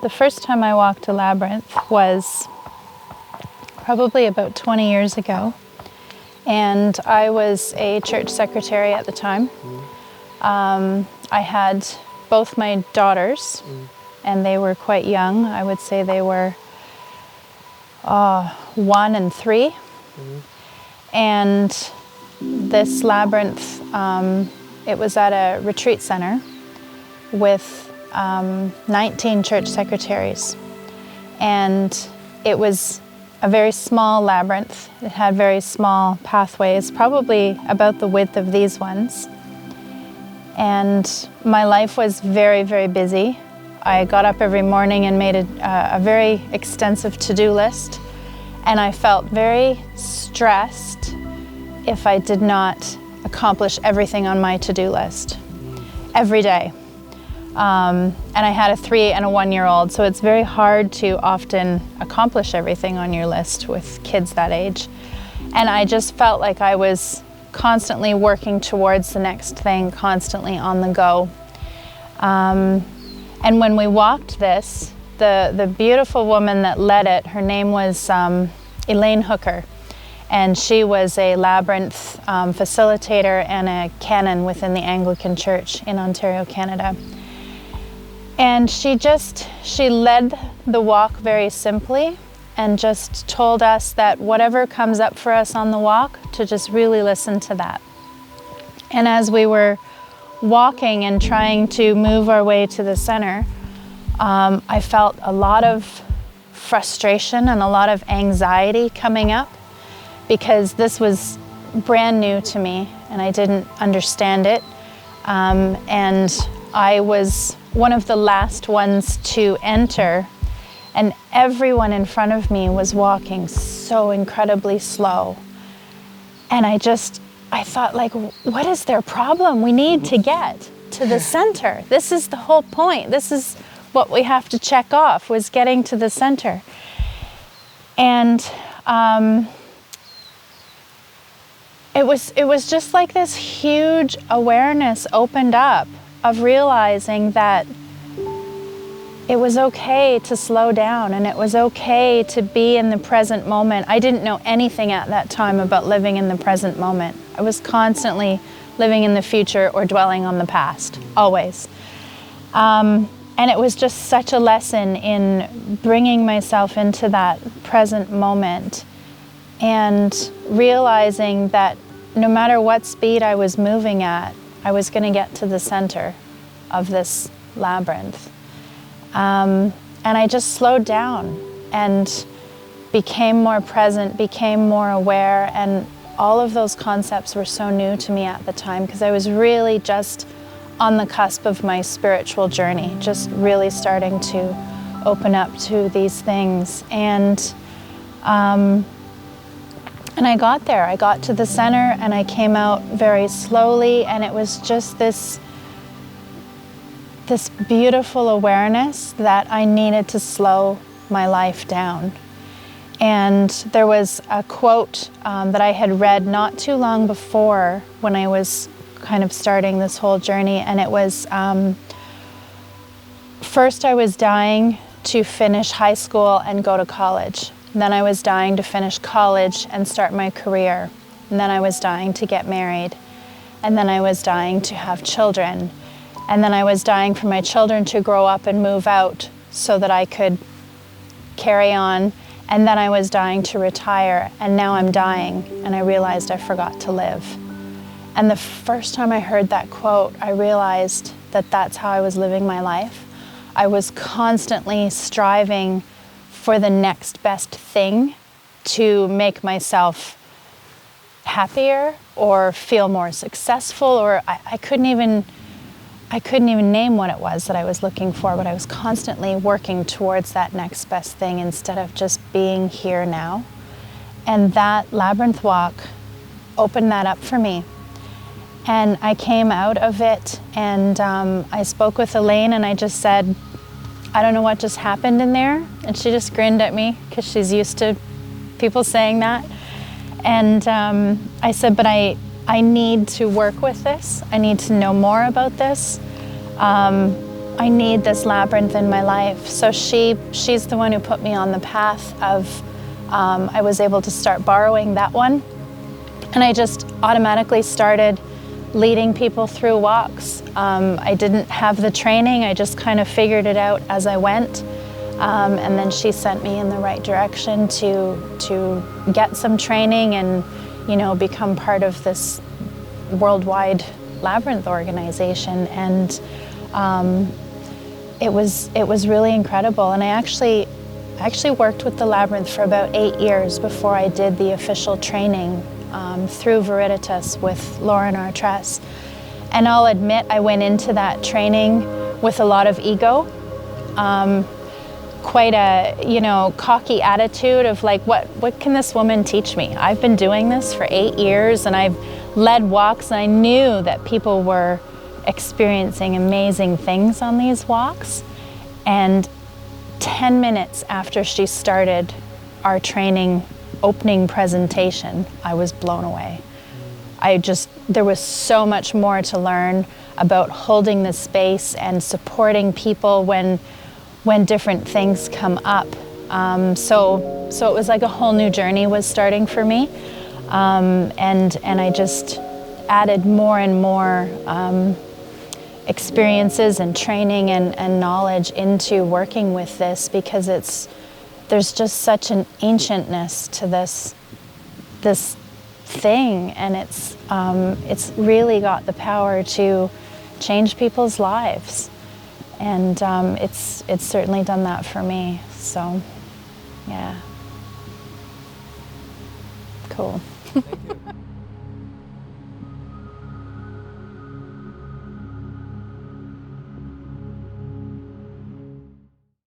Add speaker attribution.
Speaker 1: The first time I walked a labyrinth was probably about 20 years ago, and I was a church secretary at the time. I had both my daughters, and they were quite young. I would say they were 1 and 3. And this labyrinth, it was at a retreat center with 19 church secretaries. And it was a very small labyrinth. It had very small pathways, probably about the width of these ones. And my life was very, very busy. I got up every morning and made a very extensive to-do list. And I felt very stressed if I did not accomplish everything on my to-do list every day. And I had a 3 and a 1-year-old, so it's very hard to often accomplish everything on your list with kids that age. And I just felt like I was constantly working towards the next thing, constantly on the go. And when we walked this, the beautiful woman that led it, her name was Elaine Hooker, and she was a labyrinth facilitator and a canon within the Anglican Church in Ontario, Canada. And she led the walk very simply and just told us that whatever comes up for us on the walk, to just really listen to that. And as we were walking and trying to move our way to the center, I felt a lot of frustration and a lot of anxiety coming up, because this was brand new to me and I didn't understand it. And I was one of the last ones to enter, and everyone in front of me was walking so incredibly slow. And I thought, like, what is their problem? We need to get to the center. This is the whole point. This is what we have to check off, was getting to the center. And it was just like this huge awareness opened up of realizing that it was okay to slow down and it was okay to be in the present moment. I didn't know anything at that time about living in the present moment. I was constantly living in the future or dwelling on the past, always. And it was just such a lesson in bringing myself into that present moment and realizing that no matter what speed I was moving at, I was going to get to the center of this labyrinth. And I just slowed down and became more present, became more aware, and all of those concepts were so new to me at the time, because I was really just on the cusp of my spiritual journey, just really starting to open up to these things. And I got there. I got to the center and I came out very slowly, and it was just this beautiful awareness that I needed to slow my life down. And there was a quote that I had read not too long before when I was kind of starting this whole journey, and it was, first I was dying to finish high school and go to college. Then I was dying to finish college and start my career. And then I was dying to get married. And then I was dying to have children. And then I was dying for my children to grow up and move out so that I could carry on. And then I was dying to retire. And now I'm dying, and I realized I forgot to live. And the first time I heard that quote, I realized that that's how I was living my life. I was constantly striving for the next best thing to make myself happier or feel more successful, or I couldn't even name what it was that I was looking for, but I was constantly working towards that next best thing instead of just being here now. And that labyrinth walk opened that up for me. And I came out of it, and I spoke with Elaine, and I just said, I don't know what just happened in there. And she just grinned at me, because she's used to people saying that. And I said, but I need to work with this. I need to know more about this. I need this labyrinth in my life. So she's the one who put me on the path of, I was able to start borrowing that one. And I just automatically started leading people through walks. I didn't have the training, I just kind of figured it out as I went. And then she sent me in the right direction to get some training and, you know, become part of this worldwide Labyrinth organization. And it was really incredible. And I actually worked with the Labyrinth for about 8 years before I did the official training through Veritas with Lauren Artress. And I'll admit I went into that training with a lot of ego, quite a, you know, cocky attitude of like, what can this woman teach me? I've been doing this for 8 years and I've led walks, and I knew that people were experiencing amazing things on these walks. And 10 minutes after she started our training opening presentation, I was blown away. There was so much more to learn about holding the space and supporting people when different things come up. So it was like a whole new journey was starting for me. And I just added more and more experiences and training and knowledge into working with this, because there's just such an ancientness to this thing, and it's really got the power to change people's lives, and it's certainly done that for me. So, yeah, cool.
Speaker 2: Thank you.